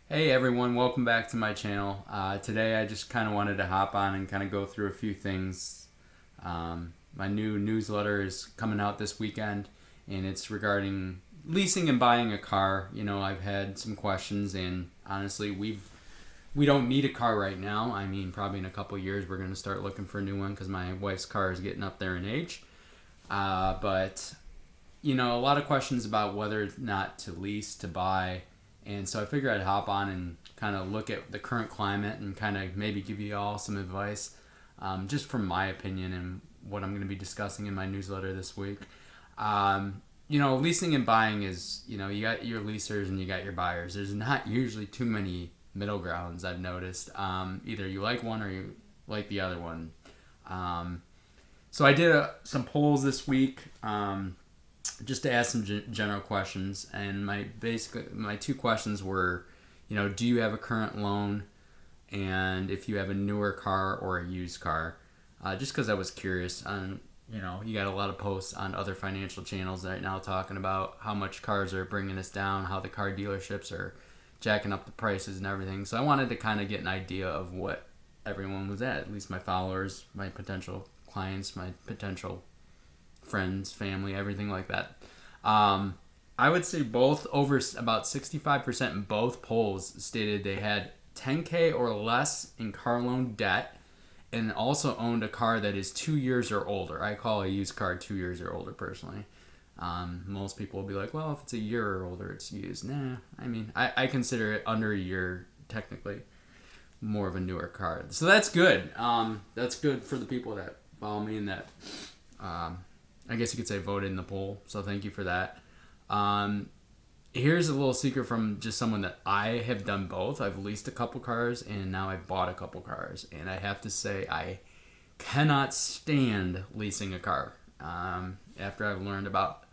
Hey everyone, welcome back to my channel. Today I just kind of wanted to hop on and kind of go through a few things. My new newsletter is coming out this weekend and it's regarding leasing and buying a car. I've had some questions and honestly we don't need a car right now. I mean, probably in a couple years we're going to start looking for a new one because my wife's car is getting up there in age. But a lot of questions about whether or not to lease, to buy. And so I figured I'd hop on and kind of look at the current climate and kind of maybe give you all some advice, just from my opinion and what I'm going to be discussing in my newsletter this week. Leasing and buying is, you got your leasers and you got your buyers. There's not usually too many middle grounds, I've noticed. Either you like one or you like the other one. So I did some polls this week. Just to ask some general questions, and my two questions were, do you have a current loan, and if you have a newer car or a used car, just because I was curious. You got a lot of posts on other financial channels right now talking about how much cars are bringing us down, how the car dealerships are jacking up the prices and everything. So I wanted to kind of get an idea of what everyone was at least my followers, my potential clients, my potential friends, family, everything like that. I would say both, over about 65% in both polls stated they had 10K or less in car loan debt and also owned a car that is 2 years or older. I call a used car 2 years or older personally. Most people will be like, well, if it's a year or older, it's used. Nah, I mean, I consider it under a year technically more of a newer car. So that's good. That's good for the people that follow me and that I guess you could say voted in the poll, so thank you for that. Here's a little secret from just someone that I have done both. I've leased a couple cars, and now I've bought a couple cars. And I have to say, I cannot stand leasing a car. After I've learned about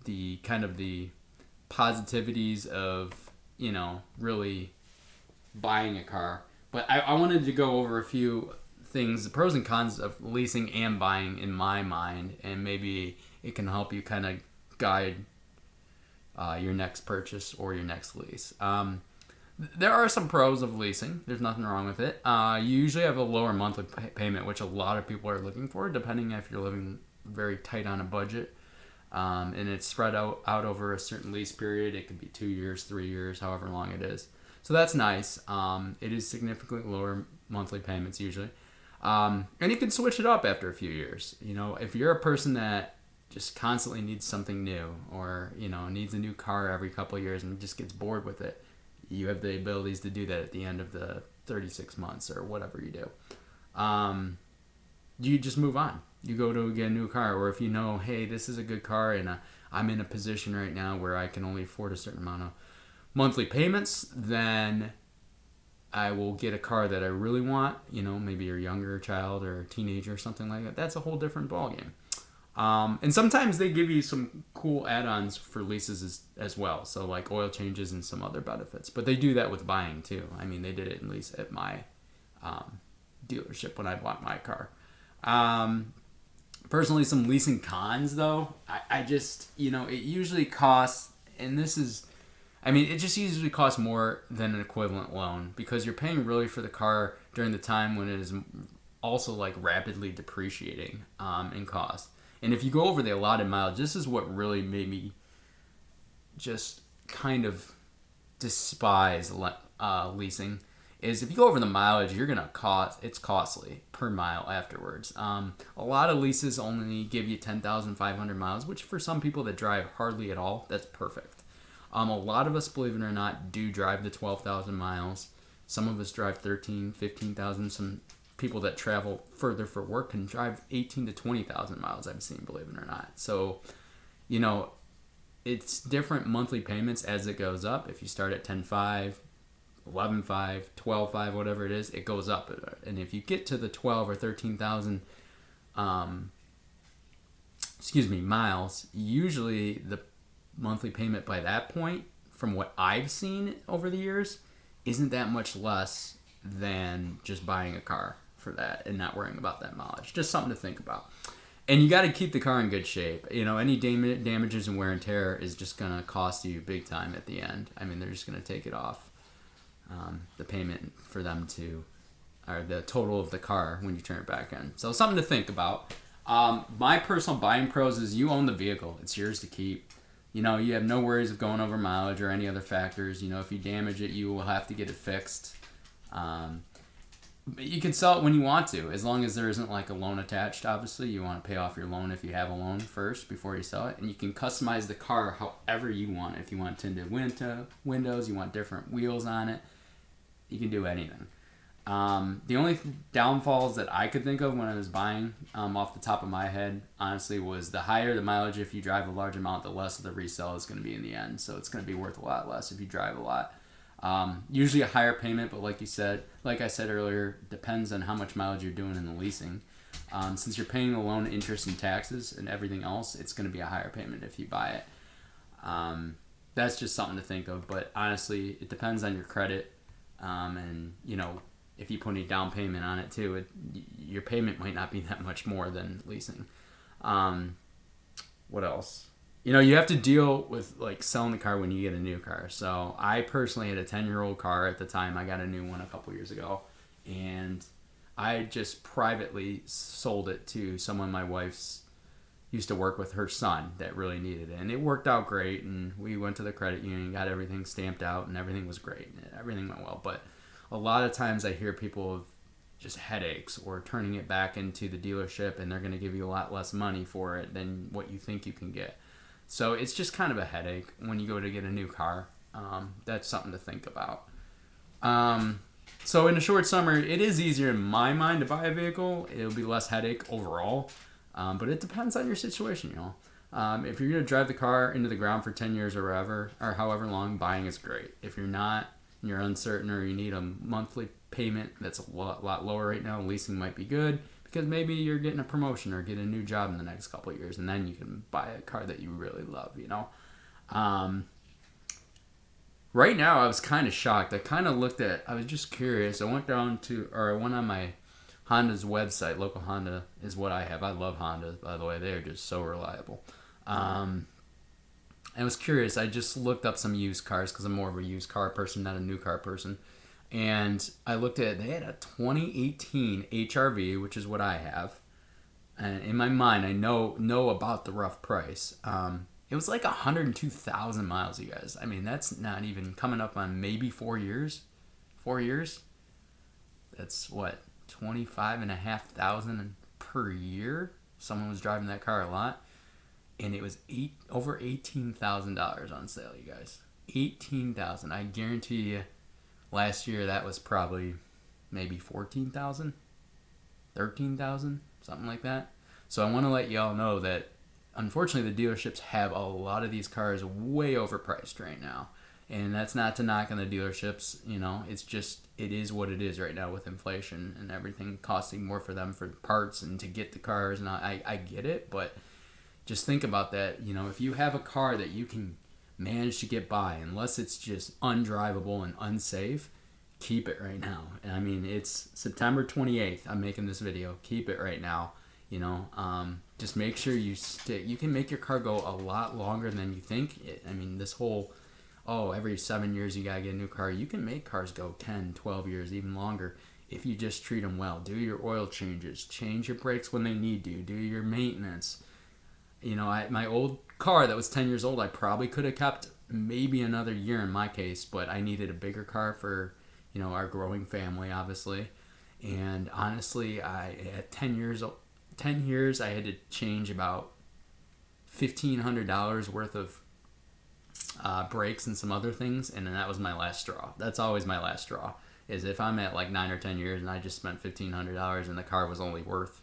the kind of the positivities of, really buying a car. But I wanted to go over a few things, the pros and cons of leasing and buying in my mind, and maybe it can help you kind of guide your next purchase or your next lease. There are some pros of leasing. There's nothing wrong with it. You usually have a lower monthly payment, which a lot of people are looking for, depending if you're living very tight on a budget. And it's spread out over a certain lease period. It could be 2 years, 3 years, however long it is. So that's nice. It is significantly lower monthly payments usually. And you can switch it up after a few years. If you're a person that just constantly needs something new or, needs a new car every couple of years and just gets bored with it, you have the abilities to do that at the end of the 36 months or whatever you do. You just move on. You go to get a new car, or if hey, this is a good car and I'm in a position right now where I can only afford a certain amount of monthly payments, then I will get a car that I really want, maybe you're a younger child or a teenager or something like that. That's a whole different ballgame. And sometimes they give you some cool add-ons for leases as well. So like oil changes and some other benefits. But they do that with buying too. I mean, they did it in lease at my dealership when I bought my car. Personally, some leasing cons though. I just, it usually costs, and it just usually costs more than an equivalent loan because you're paying really for the car during the time when it is also like rapidly depreciating in cost. And if you go over the allotted mileage, this is what really made me just kind of despise leasing. Is if you go over the mileage, it's costly per mile afterwards. A lot of leases only give you 10,500 miles, which for some people that drive hardly at all, that's perfect. A lot of us, believe it or not, do drive the 12,000 miles. Some of us drive 13, 15,000. Some people that travel further for work can drive 18 to 20,000 miles, I've seen, believe it or not. So, it's different monthly payments as it goes up. If you start at 10.5, 11.5, 12.5, whatever it is, it goes up. And if you get to the 12 or 13,000 miles, usually the monthly payment by that point, from what I've seen over the years, isn't that much less than just buying a car for that and not worrying about that mileage. Just something to think about. And you got to keep the car in good shape. Any damages and wear and tear is just going to cost you big time at the end. I mean, they're just going to take it off the payment for them to, or the total of the car when you turn it back in. So something to think about. My personal buying pros is you own the vehicle. It's yours to keep. You know, you have no worries of going over mileage or any other factors. You know, if you damage it, you will have to get it fixed. But you can sell it when you want to, as long as there isn't like a loan attached. Obviously, you want to pay off your loan if you have a loan first before you sell it. And you can customize the car however you want. If you want tinted windows, you want different wheels on it, you can do anything. The only downfalls that I could think of when I was buying, off the top of my head, honestly, was the higher the mileage. If you drive a large amount, the less of the resale is going to be in the end. So it's going to be worth a lot less if you drive a lot. Usually a higher payment, but like I said earlier, depends on how much mileage you're doing in the leasing. Since you're paying the loan, interest, and taxes and everything else, it's going to be a higher payment if you buy it. That's just something to think of. But honestly, it depends on your credit, and you know, if you put any down payment on it too, your payment might not be that much more than leasing. What else? You know, you have to deal with like selling the car when you get a new car. So I personally had a 10-year-old car at the time. I got a new one a couple years ago, and I just privately sold it to someone my wife's used to work with, her son, that really needed it. And it worked out great, and we went to the credit union, got everything stamped out, and everything was great. Everything went well. But a lot of times I hear people of just headaches or turning it back into the dealership, and they're going to give you a lot less money for it than what you think you can get. So it's just kind of a headache when you go to get a new car. That's something to think about. So in a short summary, it is easier in my mind to buy a vehicle. It'll be less headache overall. But it depends on your situation, you know. If you're going to drive the car into the ground for 10 years or however long, buying is great. If you're not, and you're uncertain, or you need a monthly payment that's a lot lower right now, leasing might be good, because maybe you're getting a promotion or get a new job in the next couple of years, and then you can buy a car that you really love, you know. Right now, I was kind of shocked. I was just curious. I went on my Honda's website. Local Honda is what I have. I love Honda, by the way. They're just so reliable. I was curious. I just looked up some used cars because I'm more of a used car person, not a new car person. And I looked at it. They had a 2018 HRV, which is what I have. And in my mind, I know about the rough price. It was like 102,000 miles, you guys. I mean, that's not even coming up on maybe 4 years. 4 years? That's what, 25,500 per year? Someone was driving that car a lot. And it was over $18,000 on sale, you guys. $18,000. I guarantee you, last year that was probably maybe 14,000, 13,000, something like that. So I want to let y'all know that unfortunately the dealerships have a lot of these cars way overpriced right now. And that's not to knock on the dealerships, you know, it is what it is right now with inflation and everything costing more for them for parts and to get the cars. And I get it, but just think about that. You know, if you have a car that you can manage to get by, unless it's just undrivable and unsafe, keep it right now. I mean, it's September 28th. I'm making this video. Keep it right now. You know, just make sure you stick. You can make your car go a lot longer than you think. I mean, this whole, every 7 years you gotta get a new car. You can make cars go 10, 12 years, even longer, if you just treat them well. Do your oil changes. Change your brakes when they need to. Do your maintenance. You know, my old car that was 10 years old, I probably could have kept maybe another year in my case, but I needed a bigger car for, you know, our growing family, obviously. And honestly, at 10 years, I had to change about $1,500 worth of brakes and some other things, and then that was my last straw. That's always my last straw, is if I'm at like 9 or 10 years and I just spent $1,500 and the car was only worth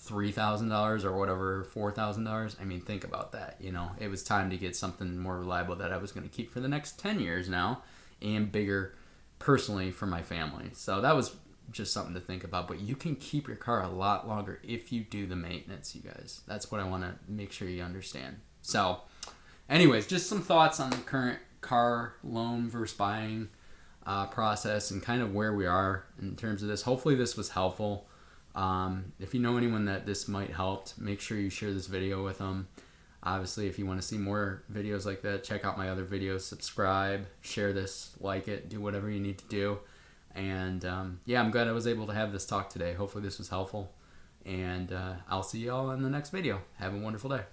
$3,000 or whatever, $4,000. I mean, think about that. You know, it was time to get something more reliable that I was going to keep for the next 10 years now, and bigger personally for my family. So that was just something to think about. But you can keep your car a lot longer if you do the maintenance, you guys. That's what I want to make sure you understand. So anyways, just some thoughts on the current car loan versus buying process and kind of where we are in terms of this. Hopefully this was helpful. If you know anyone that this might help, make sure you share this video with them. Obviously, if you want to see more videos like that, check out my other videos, subscribe, share this, like it, do whatever you need to do. And yeah, I'm glad I was able to have this talk today. Hopefully this was helpful. And I'll see you all in the next video. Have a wonderful day.